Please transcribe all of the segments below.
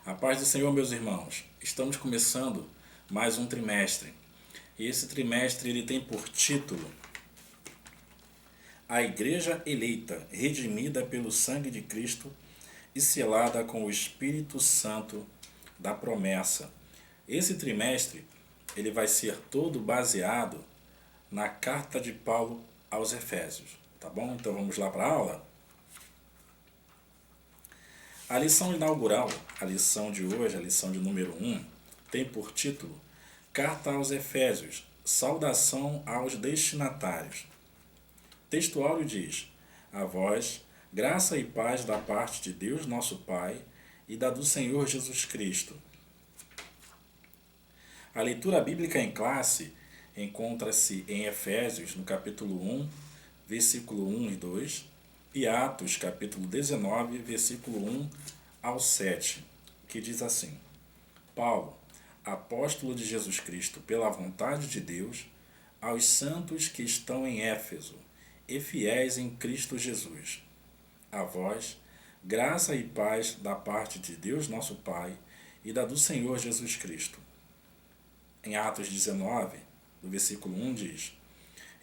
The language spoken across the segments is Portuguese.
A paz do Senhor, meus irmãos. Estamos começando mais um trimestre. E esse trimestre ele tem por título A Igreja Eleita, redimida pelo sangue de Cristo e selada com o Espírito Santo da promessa. Esse trimestre ele vai ser todo baseado na carta de Paulo aos Efésios, tá bom? Então vamos lá para a aula? A lição inaugural, a lição de hoje, a lição de número 1, tem por título Carta aos Efésios, saudação aos destinatários. Texto áureo diz: A vós, graça e paz da parte de Deus nosso Pai e da do Senhor Jesus Cristo. A leitura bíblica em classe encontra-se em Efésios, no capítulo 1, versículo 1 e 2, e Atos, capítulo 19, versículo 1 ao 7, que diz assim: Paulo, apóstolo de Jesus Cristo, pela vontade de Deus, aos santos que estão em Éfeso e fiéis em Cristo Jesus. A vós, graça e paz da parte de Deus nosso Pai e da do Senhor Jesus Cristo. Em Atos 19, no versículo 1 diz: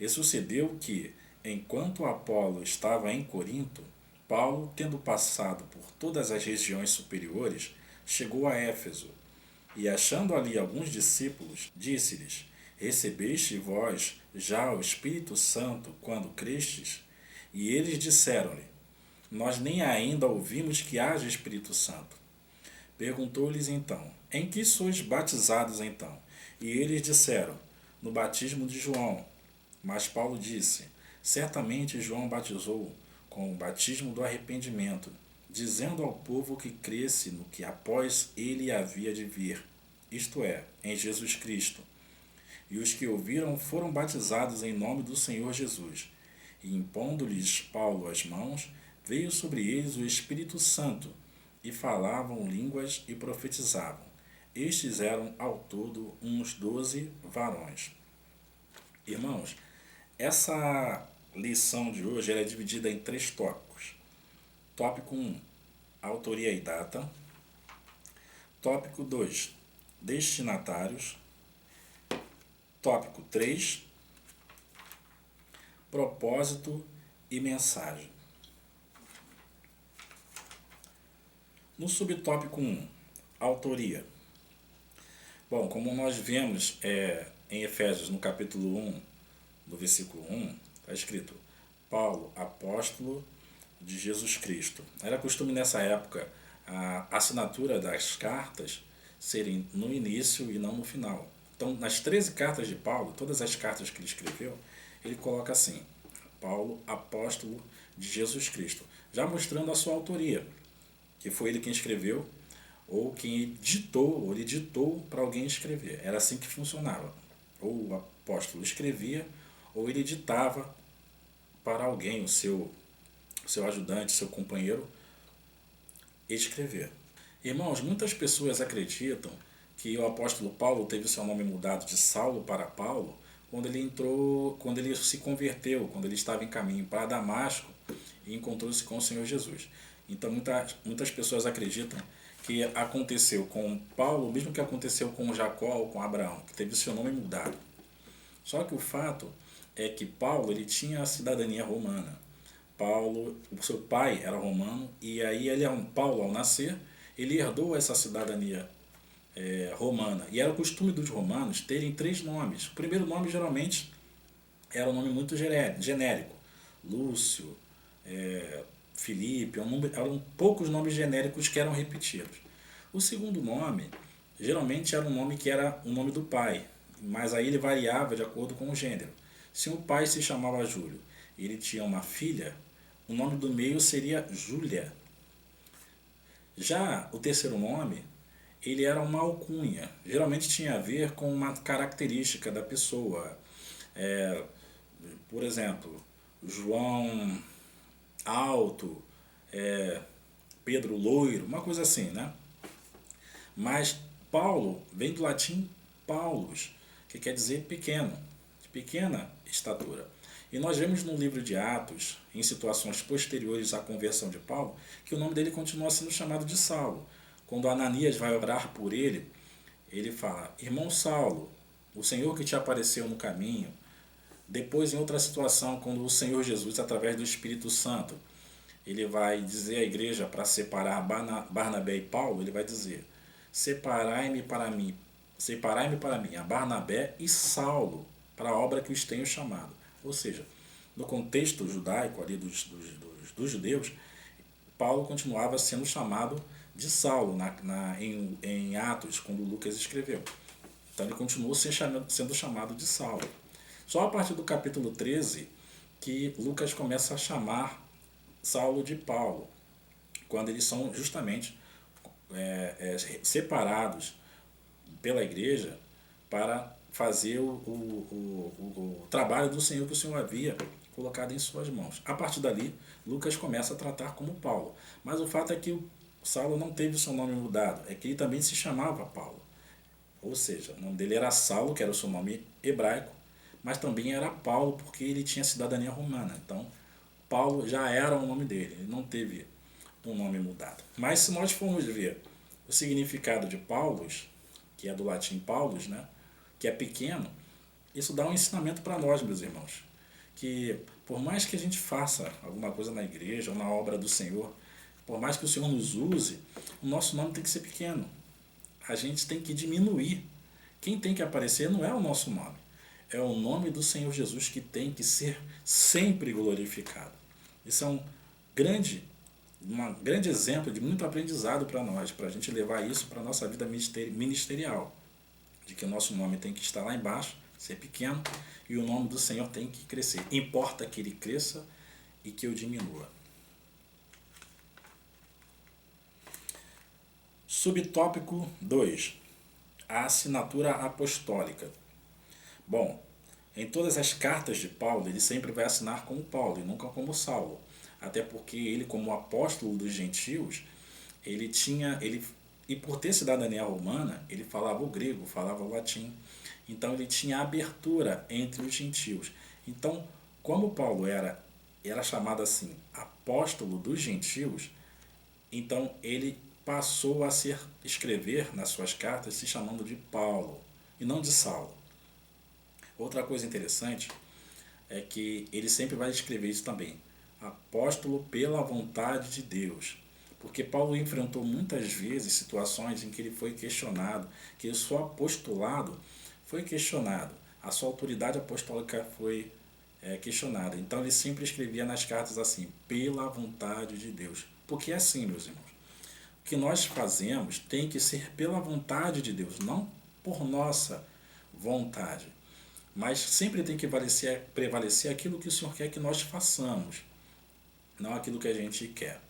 E sucedeu que, enquanto Apolo estava em Corinto, Paulo, tendo passado por todas as regiões superiores, chegou a Éfeso, e achando ali alguns discípulos, disse-lhes: Recebeste vós já o Espírito Santo quando crestes? E eles disseram-lhe: Nós nem ainda ouvimos que haja Espírito Santo. Perguntou-lhes então: Em que sois batizados então? E eles disseram: No batismo de João. Mas Paulo disse: Certamente João batizou com o batismo do arrependimento, dizendo ao povo que cresce no que após ele havia de vir, isto é, em Jesus Cristo. E os que ouviram foram batizados em nome do Senhor Jesus. E impondo-lhes Paulo as mãos, veio sobre eles o Espírito Santo, e falavam línguas e profetizavam. Estes eram ao todo uns 12 varões. Irmãos, essa lição de hoje ela é dividida em 3 tópicos. Tópico 1, autoria e data. Tópico 2, destinatários. Tópico 3, propósito e mensagem. No subtópico 1, autoria. Bom, como nós vemos em Efésios, no capítulo 1, no versículo 1, está escrito: Paulo, apóstolo de Jesus Cristo. Era costume nessa época a assinatura das cartas serem no início e não no final. Então, nas 13 cartas de Paulo, todas as cartas que ele escreveu, ele coloca assim: Paulo, apóstolo de Jesus Cristo, já mostrando a sua autoria, que foi ele quem escreveu, ou quem ditou, ou ele ditou para alguém escrever. Era assim que funcionava. Ou o apóstolo escrevia, ou ele ditava para alguém, o seu ajudante, seu companheiro, escrever. Irmãos, muitas pessoas acreditam que o apóstolo Paulo teve seu nome mudado de Saulo para Paulo quando ele se converteu, quando ele estava em caminho para Damasco e encontrou-se com o Senhor Jesus. Então muitas pessoas acreditam que aconteceu com Paulo, o mesmo que aconteceu com Jacó ou com Abraão, que teve seu nome mudado. Só que o fato é que Paulo ele tinha a cidadania romana. Paulo, o seu pai era romano, e aí Paulo, ao nascer, ele herdou essa cidadania romana. E era o costume dos romanos terem 3 nomes. O primeiro nome geralmente era um nome muito genérico: Lúcio, Filipe, eram poucos nomes genéricos que eram repetidos. O segundo nome geralmente era um nome que era o nome do pai, mas aí ele variava de acordo com o gênero. Se o pai se chamava Júlio e ele tinha uma filha, o nome do meio seria Júlia. Já o terceiro nome, ele era uma alcunha, geralmente tinha a ver com uma característica da pessoa. Por exemplo, João Alto, Pedro Loiro, uma coisa assim, né? Mas Paulo vem do latim Paulus, que quer dizer pequeno, de pequena estatura. E nós vemos no livro de Atos, em situações posteriores à conversão de Paulo, que o nome dele continua sendo chamado de Saulo. quando Ananias vai orar por ele, ele fala: irmão Saulo, o Senhor que te apareceu no caminho. Depois, em outra situação, quando o Senhor Jesus, através do Espírito Santo, ele vai dizer à igreja para separar Barnabé e Paulo, ele vai dizer: separai-me para mim a Barnabé e Saulo para a obra que os tenho chamado. Ou seja, no contexto judaico ali dos judeus, Paulo continuava sendo chamado de Saulo em Atos, quando Lucas escreveu. Então ele continuou sendo chamado de Saulo. Só a partir do capítulo 13 que Lucas começa a chamar Saulo de Paulo, quando eles são justamente separados pela igreja para fazer o trabalho do Senhor que o Senhor havia colocado em suas mãos. A partir dali, Lucas começa a tratar como Paulo. Mas o fato é que o Saulo não teve o seu nome mudado, é que ele também se chamava Paulo. Ou seja, o nome dele era Saulo, que era o seu nome hebraico, mas também era Paulo porque ele tinha cidadania romana. Então, Paulo já era o nome dele, ele não teve um nome mudado. Mas se nós formos ver o significado de Paulus, que é do latim Paulus, né, que é pequeno, isso dá um ensinamento para nós, meus irmãos, que por mais que a gente faça alguma coisa na igreja ou na obra do Senhor, por mais que o Senhor nos use, o nosso nome tem que ser pequeno. A gente tem que diminuir. Quem tem que aparecer não é o nosso nome, é o nome do Senhor Jesus que tem que ser sempre glorificado. Isso é um grande exemplo de muito aprendizado para nós, para a gente levar isso para a nossa vida ministerial, de que o nosso nome tem que estar lá embaixo, ser pequeno, e o nome do Senhor tem que crescer. Importa que ele cresça e que eu diminua. Subtópico 2. A assinatura apostólica. Bom, em todas as cartas de Paulo, ele sempre vai assinar como Paulo e nunca como Saulo. Até porque ele, como apóstolo dos gentios, e por ter cidadania romana, ele falava o grego, falava o latim. Então ele tinha abertura entre os gentios. Então, como Paulo era chamado assim, apóstolo dos gentios, então ele passou a escrever nas suas cartas se chamando de Paulo e não de Saulo. Outra coisa interessante é que ele sempre vai escrever isso também: apóstolo pela vontade de Deus. Porque Paulo enfrentou muitas vezes situações em que ele foi questionado, que o seu apostolado foi questionado, a sua autoridade apostólica foi questionada. Então ele sempre escrevia nas cartas assim: pela vontade de Deus. Porque é assim, meus irmãos, o que nós fazemos tem que ser pela vontade de Deus, não por nossa vontade. Mas sempre tem que prevalecer aquilo que o Senhor quer que nós façamos, não aquilo que a gente quer.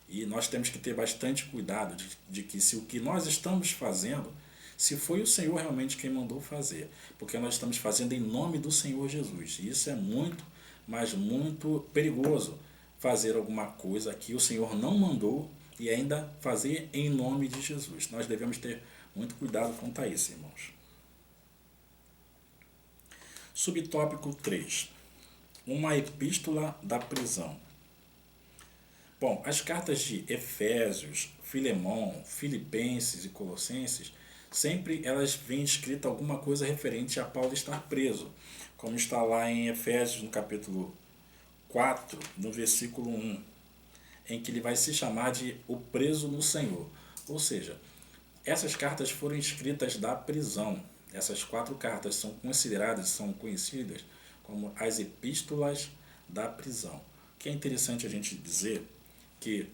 E nós temos que ter bastante cuidado de que se o que nós estamos fazendo, se foi o Senhor realmente quem mandou fazer, porque nós estamos fazendo em nome do Senhor Jesus. E isso é muito, mas muito perigoso, fazer alguma coisa que o Senhor não mandou e ainda fazer em nome de Jesus. Nós devemos ter muito cuidado quanto a isso, irmãos. Subtópico 3. Uma epístola da prisão. Bom, as cartas de Efésios, Filemão, Filipenses e Colossenses, sempre elas vêm escrita alguma coisa referente a Paulo estar preso, como está lá em Efésios, no capítulo 4, no versículo 1, em que ele vai se chamar de o preso no Senhor. Ou seja, essas cartas foram escritas da prisão. Essas 4 cartas são conhecidas como as epístolas da prisão. O que é interessante a gente dizer que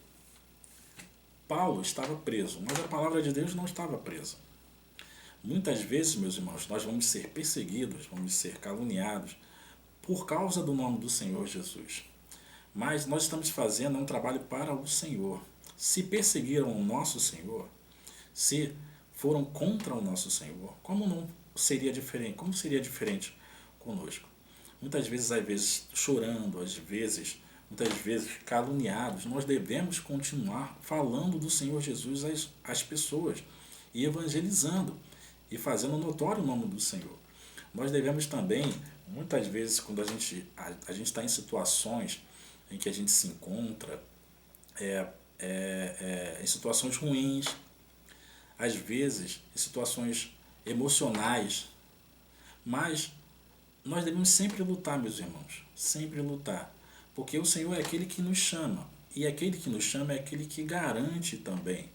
Paulo estava preso, mas a palavra de Deus não estava presa. Muitas vezes, meus irmãos, nós vamos ser perseguidos, vamos ser caluniados por causa do nome do Senhor Jesus. Mas nós estamos fazendo um trabalho para o Senhor. Se perseguiram o nosso Senhor, se foram contra o nosso Senhor, como não seria diferente? Como seria diferente conosco? Muitas vezes chorando, muitas vezes caluniados, nós devemos continuar falando do Senhor Jesus às pessoas e evangelizando e fazendo notório o nome do Senhor. Nós devemos também, muitas vezes, quando a gente está em situações em que a gente se encontra, em situações ruins, às vezes em situações emocionais, mas nós devemos sempre lutar, meus irmãos, sempre lutar, porque o Senhor é aquele que nos chama, e aquele que nos chama é aquele que garante também.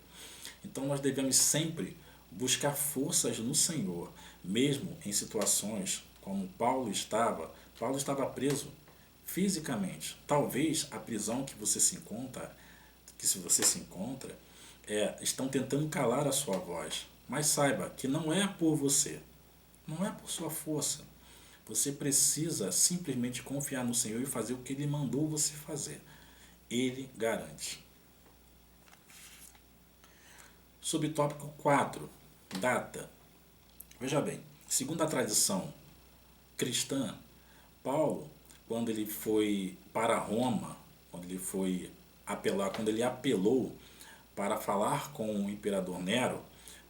Então nós devemos sempre buscar forças no Senhor, mesmo em situações como Paulo estava preso fisicamente. Talvez a prisão que você se encontra, que se você se encontra, estão tentando calar a sua voz. Mas saiba que não é por você, não é por sua força. Você precisa simplesmente confiar no Senhor e fazer o que Ele mandou você fazer. Ele garante. Subtópico 4. Data. Veja bem, segundo a tradição cristã, Paulo, quando ele foi para Roma, quando ele apelou para falar com o imperador Nero,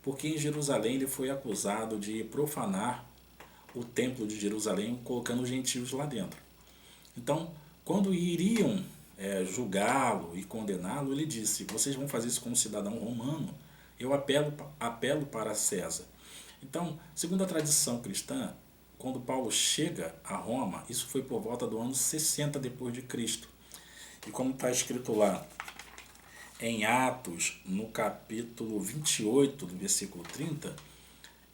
porque em Jerusalém ele foi acusado de profanar o templo de Jerusalém, colocando os gentios lá dentro. Então, quando iriam julgá-lo e condená-lo, ele disse: vocês vão fazer isso como cidadão romano, eu apelo para César. Então, segundo a tradição cristã, quando Paulo chega a Roma, isso foi por volta do ano 60 depois de Cristo. E como está escrito lá em Atos, no capítulo 28, do versículo 30,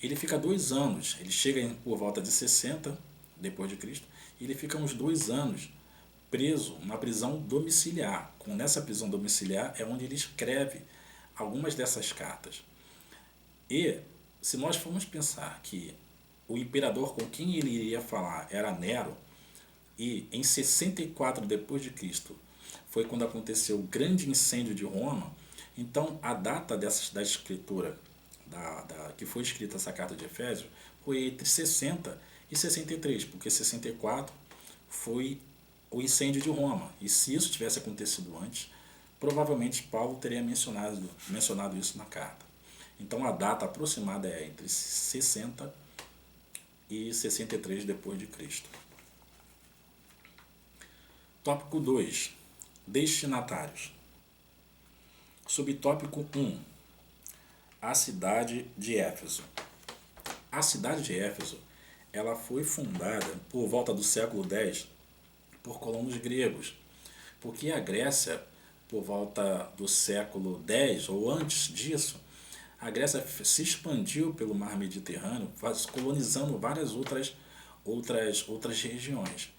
ele fica 2 anos, ele chega por volta de 60 depois de Cristo, e ele fica uns 2 anos preso na prisão domiciliar. Nessa prisão domiciliar é onde ele escreve algumas dessas cartas. E se nós formos pensar que o imperador com quem ele iria falar era Nero, e em 64 depois de Cristo foi quando aconteceu o grande incêndio de Roma, então a data da escritura que foi escrita essa carta de Efésios foi entre 60 e 63, porque 64 foi o incêndio de Roma, e se isso tivesse acontecido antes, provavelmente Paulo teria mencionado isso na carta. Então a data aproximada é entre 60 e 63 depois de Cristo. Tópico 2. Destinatários. Subtópico 1. A cidade de Éfeso. A cidade de Éfeso, ela foi fundada por volta do século X por colonos gregos, porque a Grécia, por volta do século X ou antes disso, a Grécia se expandiu pelo mar Mediterrâneo, colonizando várias outras regiões.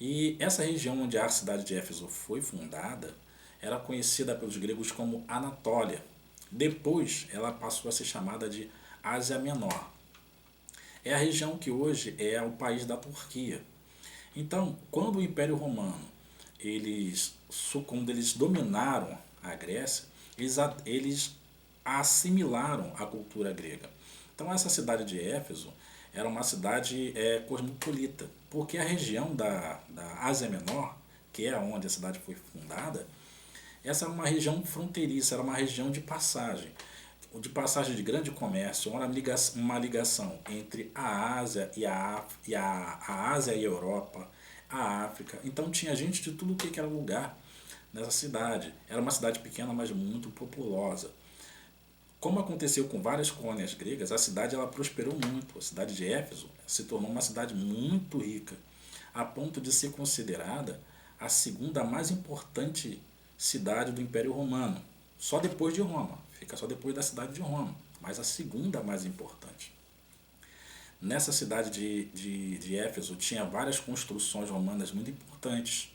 E essa região onde a cidade de Éfeso foi fundada era conhecida pelos gregos como Anatólia. Depois ela passou a ser chamada de Ásia Menor. É a região que hoje é o país da Turquia. Então, quando o Império Romano, quando eles dominaram a Grécia, eles assimilaram a cultura grega. Então essa cidade de Éfeso era uma cidade cosmopolita, porque a região da Ásia Menor, que é onde a cidade foi fundada, essa era uma região fronteiriça, era uma região de passagem de grande comércio, uma ligação entre a Ásia a Ásia e a Europa, a África. Então tinha gente de tudo que era lugar nessa cidade. Era uma cidade pequena, mas muito populosa. Como aconteceu com várias colônias gregas, a cidade ela prosperou muito. A cidade de Éfeso se tornou uma cidade muito rica, a ponto de ser considerada a segunda mais importante cidade do Império Romano, só depois de Roma. Fica só depois da cidade de Roma, mas a segunda mais importante. Nessa cidade de Éfeso tinha várias construções romanas muito importantes,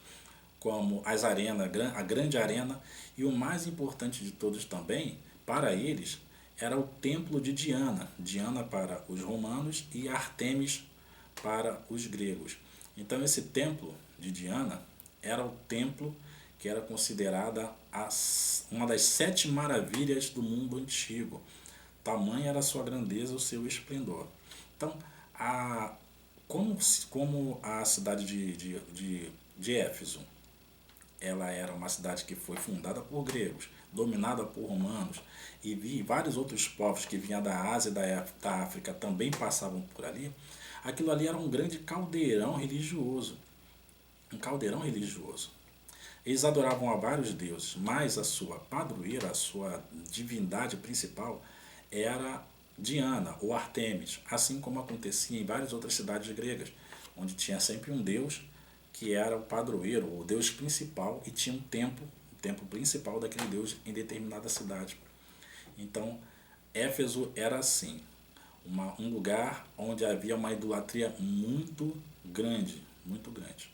como a grande arena, e o mais importante de todos também, para eles, era o templo de Diana. Diana para os romanos e Artemis para os gregos. Então esse templo de Diana era o templo que era considerada uma das 7 maravilhas do mundo antigo. Tamanha era a sua grandeza, o seu esplendor. Então, como a cidade de Éfeso, ela era uma cidade que foi fundada por gregos, dominada por romanos, e vários outros povos que vinham da Ásia e da África também passavam por ali. Aquilo ali era um grande caldeirão religioso. Um caldeirão religioso. Eles adoravam a vários deuses, mas a sua padroeira, a sua divindade principal, era Diana ou Artemis, assim como acontecia em várias outras cidades gregas, onde tinha sempre um deus que era o padroeiro, o deus principal, e tinha o templo principal daquele deus em determinada cidade. Então, Éfeso era assim, um lugar onde havia uma idolatria muito grande, muito grande.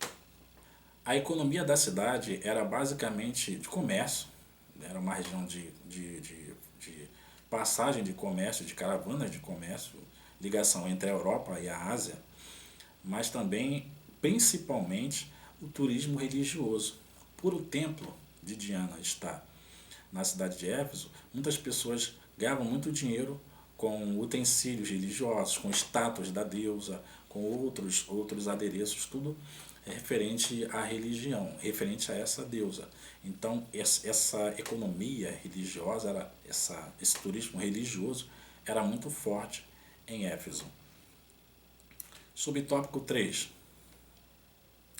A economia da cidade era basicamente de comércio, era uma região de passagem de comércio, de caravanas de comércio, ligação entre a Europa e a Ásia, mas também, principalmente, o turismo religioso. Por o templo de Diana estar na cidade de Éfeso, muitas pessoas ganhavam muito dinheiro com utensílios religiosos, com estátuas da deusa, com outros adereços, tudo referente à religião, referente a essa deusa. Então, essa economia religiosa, esse turismo religioso era muito forte em Éfeso. Subtópico 3.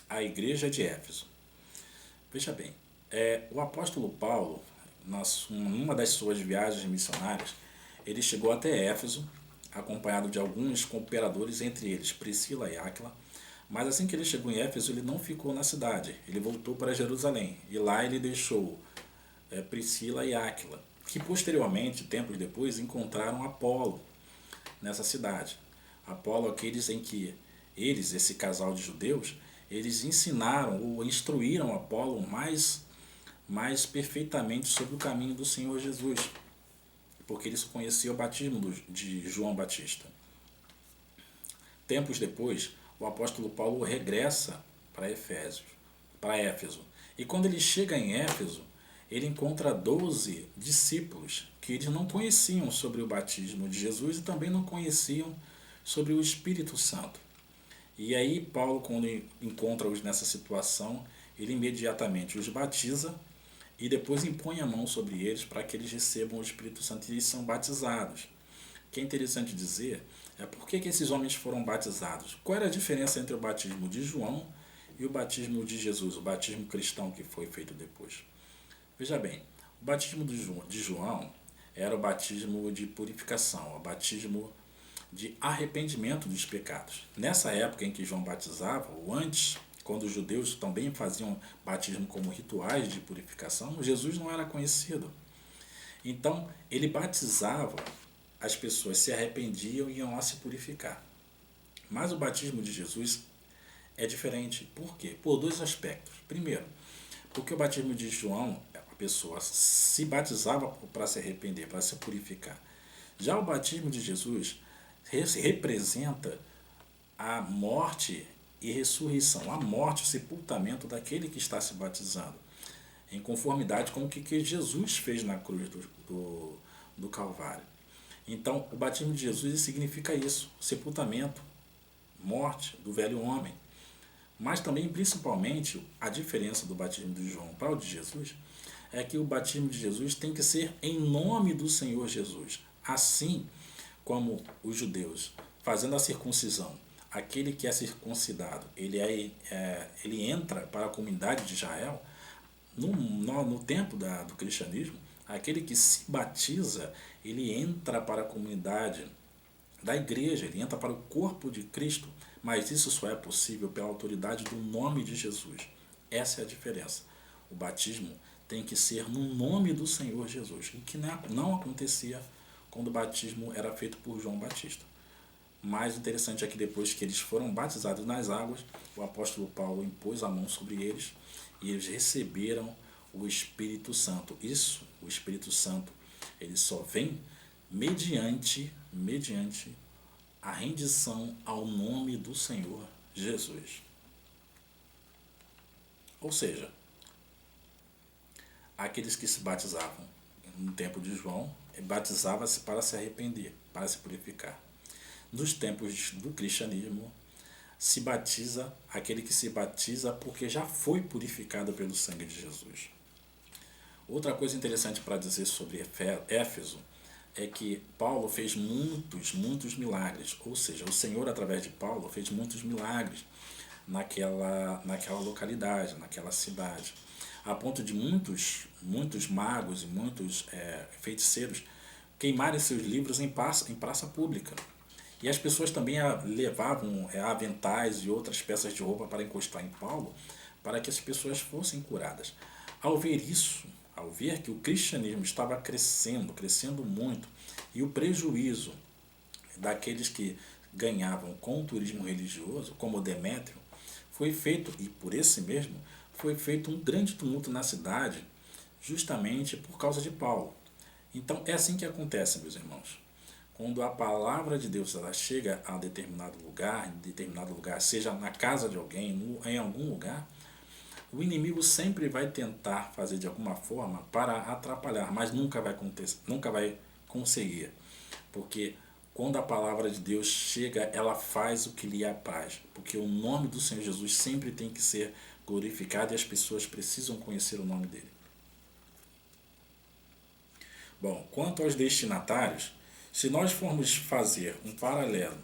A Igreja de Éfeso. Veja bem, o apóstolo Paulo, numa das suas viagens missionárias, ele chegou até Éfeso, acompanhado de alguns cooperadores, entre eles Priscila e Áquila, mas assim que ele chegou em Éfeso, ele não ficou na cidade, ele voltou para Jerusalém, e lá ele deixou Priscila e Áquila, que posteriormente, tempos depois, encontraram Apolo nessa cidade. Apolo, aqueles em que eles, esse casal de judeus, eles ensinaram ou instruíram Apolo mais perfeitamente sobre o caminho do Senhor Jesus, porque eles conheciam o batismo de João Batista. Tempos depois, o apóstolo Paulo regressa para Éfeso. E quando ele chega em Éfeso, ele encontra 12 discípulos que eles não conheciam sobre o batismo de Jesus e também não conheciam sobre o Espírito Santo. E aí Paulo, quando encontra-os nessa situação, ele imediatamente os batiza e depois impõe a mão sobre eles para que eles recebam o Espírito Santo e eles são batizados. O que é interessante dizer é por que esses homens foram batizados. Qual era a diferença entre o batismo de João e o batismo de Jesus, o batismo cristão que foi feito depois? Veja bem, o batismo de João era o batismo de purificação, o batismo de arrependimento dos pecados. Nessa época em que João batizava, ou antes, quando os judeus também faziam batismo como rituais de purificação, Jesus não era conhecido. Então, ele batizava, as pessoas se arrependiam e iam lá se purificar. Mas o batismo de Jesus é diferente. Por quê? Por dois aspectos. Primeiro, porque o batismo de João, a pessoa se batizava para se arrepender, para se purificar. Já o batismo de Jesus representa a morte e ressurreição, a morte, o sepultamento daquele que está se batizando, em conformidade com o que Jesus fez na cruz do Calvário. Então, o batismo de Jesus significa isso, sepultamento, morte do velho homem. Mas também, principalmente, a diferença do batismo de João para o de Jesus é que o batismo de Jesus tem que ser em nome do Senhor Jesus. Assim como os judeus, fazendo a circuncisão, aquele que é circuncidado, ele entra para a comunidade de Israel. No tempo do cristianismo, aquele que se batiza, ele entra para a comunidade da igreja, ele entra para o corpo de Cristo, mas isso só é possível pela autoridade do nome de Jesus. Essa é a diferença. O batismo tem que ser no nome do Senhor Jesus, o que não acontecia quando o batismo era feito por João Batista. Mais interessante é que depois que eles foram batizados nas águas, o apóstolo Paulo impôs a mão sobre eles e eles receberam o Espírito Santo. Isso, o Espírito Santo, ele só vem mediante a rendição ao nome do Senhor Jesus. Ou seja, aqueles que se batizavam no tempo de João, batizava-se para se arrepender, para se purificar. Nos tempos do cristianismo, se batiza aquele que se batiza porque já foi purificado pelo sangue de Jesus. Outra coisa interessante para dizer sobre Éfeso é que Paulo fez muitos milagres, ou seja, o Senhor através de Paulo fez muitos milagres naquela localidade, naquela cidade, a ponto de muitos magos e muitos feiticeiros queimarem seus livros em praça pública. E as pessoas também levavam aventais e outras peças de roupa para encostar em Paulo, para que as pessoas fossem curadas. Ao ver isso, ao ver que o cristianismo estava crescendo, crescendo muito, e o prejuízo daqueles que ganhavam com o turismo religioso, como Demétrio, foi feito, e por esse mesmo, foi feito um grande tumulto na cidade, justamente por causa de Paulo. Então é assim que acontece, meus irmãos. Quando a palavra de Deus ela chega a determinado lugar, seja na casa de alguém, em algum lugar, o inimigo sempre vai tentar fazer de alguma forma para atrapalhar, mas nunca vai conseguir. Porque quando a palavra de Deus chega, ela faz o que lhe apraz. Porque o nome do Senhor Jesus sempre tem que ser glorificado e as pessoas precisam conhecer o nome dele. Bom, quanto aos destinatários, se nós formos fazer um paralelo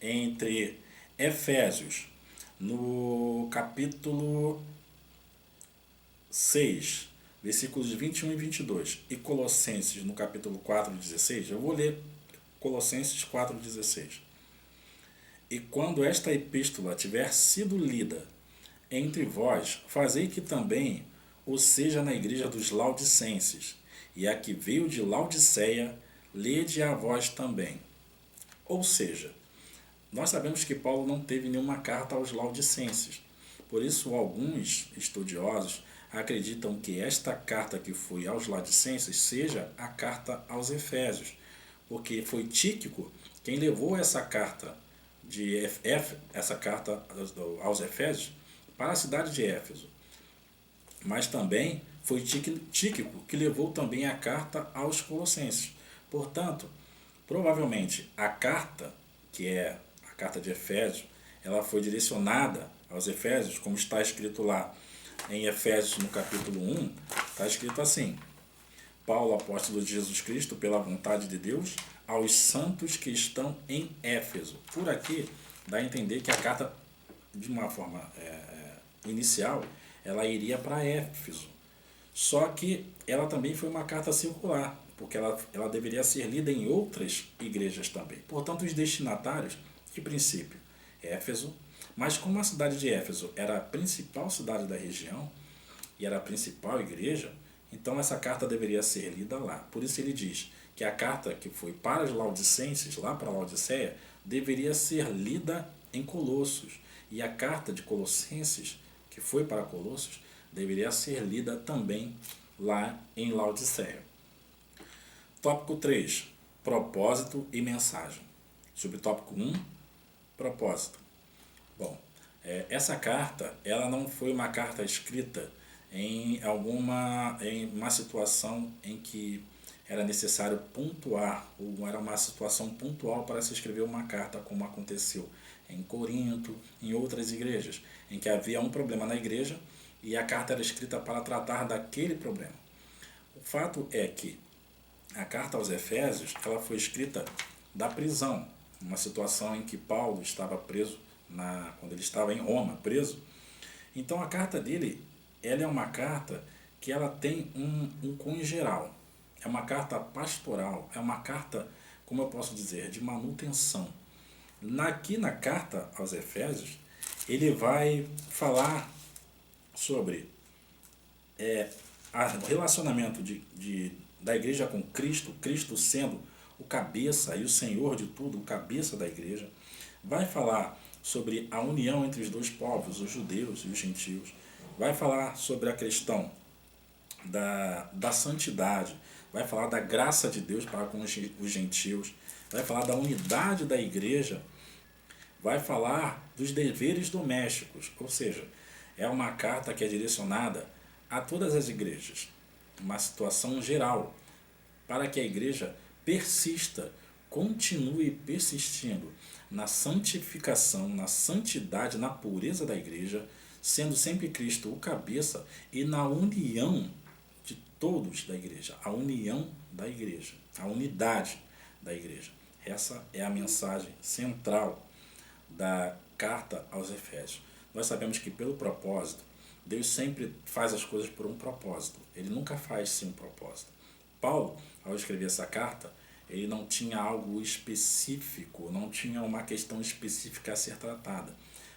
entre Efésios, no capítulo 6, versículos 21 e 22, e Colossenses, no capítulo 4, 16, eu vou ler Colossenses 4, 16. E quando esta epístola tiver sido lida entre vós, fazei que também o seja na igreja dos Laodicenses, e a que veio de Laodiceia, lede a vós também. Ou seja, nós sabemos que Paulo não teve nenhuma carta aos Laodicenses. Por isso, alguns estudiosos acreditam que esta carta que foi aos Laodicenses seja a carta aos Efésios, porque foi Tíquico quem levou essa carta aos Efésios para a cidade de Éfeso. Mas também foi Tíquico que levou também a carta aos Colossenses. Portanto, provavelmente a carta, que é a carta de Efésios, ela foi direcionada aos Efésios, como está escrito lá em Efésios no capítulo 1, está escrito assim: Paulo, apóstolo de Jesus Cristo, pela vontade de Deus, aos santos que estão em Éfeso. Por aqui dá a entender que a carta, de uma forma inicial, ela iria para Éfeso. Só que ela também foi uma carta circular, porque ela deveria ser lida em outras igrejas também. Portanto, os destinatários, de princípio, Éfeso, mas como a cidade de Éfeso era a principal cidade da região e era a principal igreja, então essa carta deveria ser lida lá. Por isso ele diz que a carta que foi para os Laodicenses, lá para Laodiceia, deveria ser lida em Colossos. E a carta de Colossenses, que foi para Colossos, deveria ser lida também lá em Laodiceia. Tópico 3. Propósito e mensagem. Subtópico 1. Propósito. Bom, essa carta ela não foi uma carta escrita em uma situação em que era necessário pontuar, ou era uma situação pontual para se escrever uma carta, como aconteceu em Corinto, em outras igrejas, em que havia um problema na igreja e a carta era escrita para tratar daquele problema. O fato é que a carta aos Efésios ela foi escrita da prisão, uma situação em que Paulo estava preso, quando ele estava em Roma, preso. Então a carta dele ela é uma carta que ela tem um cunho geral. É uma carta pastoral, é uma carta, como eu posso dizer, de manutenção. Aqui na carta aos Efésios, ele vai falar sobre o relacionamento da igreja com Cristo, Cristo sendo o cabeça e o Senhor de tudo, o cabeça da igreja. Vai falar sobre a união entre os dois povos, os judeus e os gentios. Vai falar sobre a questão da santidade, vai falar da graça de Deus para com os gentios, vai falar da unidade da igreja, vai falar dos deveres domésticos, ou seja, é uma carta que é direcionada a todas as igrejas, uma situação geral, para que a igreja persista, continue persistindo na santificação, na santidade, na pureza da igreja, sendo sempre Cristo o cabeça e na união de todos da igreja, a união da igreja, a unidade da igreja. Essa é a mensagem central da carta aos Efésios. Nós sabemos que pelo propósito, Deus sempre faz as coisas por um propósito. Ele nunca faz sem um propósito. Paulo, ao escrever essa carta, ele não tinha algo específico, não tinha uma questão específica a ser tratada,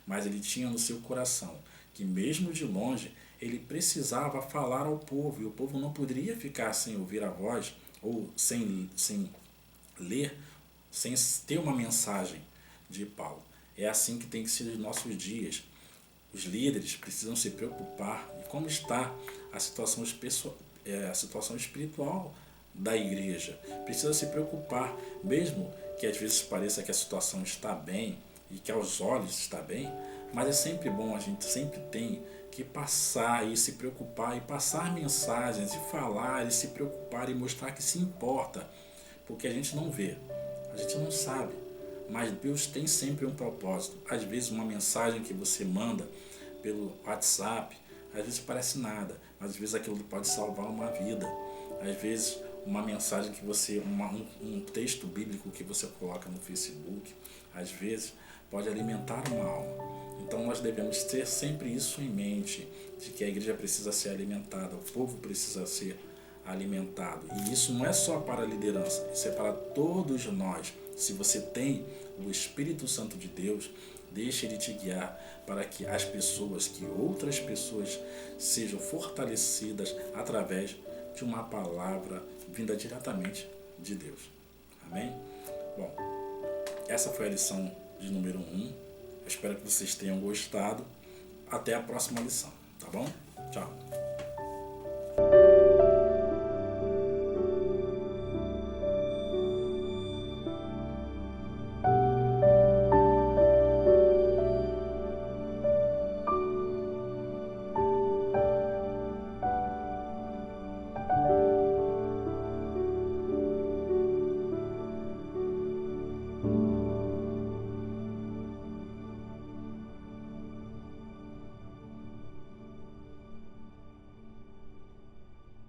mas ele tinha no seu coração que mesmo de longe ele precisava falar ao povo, e o povo não poderia ficar sem ouvir a voz ou sem ler, sem ter uma mensagem de Paulo. É assim que tem que ser nos nossos dias. Os líderes precisam se preocupar em como está a situação espiritual da igreja. Precisa se preocupar, mesmo que às vezes pareça que a situação está bem e que aos olhos está bem, mas é sempre bom, a gente sempre tem que passar e se preocupar e passar mensagens e falar e se preocupar e mostrar que se importa, porque a gente não vê, a gente não sabe, mas Deus tem sempre um propósito. Às vezes uma mensagem que você manda pelo WhatsApp, às vezes parece nada, mas às vezes aquilo pode salvar uma vida. Às vezes uma mensagem que você, um texto bíblico que você coloca no Facebook, às vezes pode alimentar uma alma. Então nós devemos ter sempre isso em mente, de que a igreja precisa ser alimentada, o povo precisa ser alimentado. E isso não é só para a liderança, isso é para todos nós. Se você tem o Espírito Santo de Deus, deixe ele te guiar para que outras pessoas sejam fortalecidas através de uma palavra vinda diretamente de Deus. Amém? Bom, essa foi a lição de número 1. Espero que vocês tenham gostado. Até a próxima lição, tá bom? Tchau.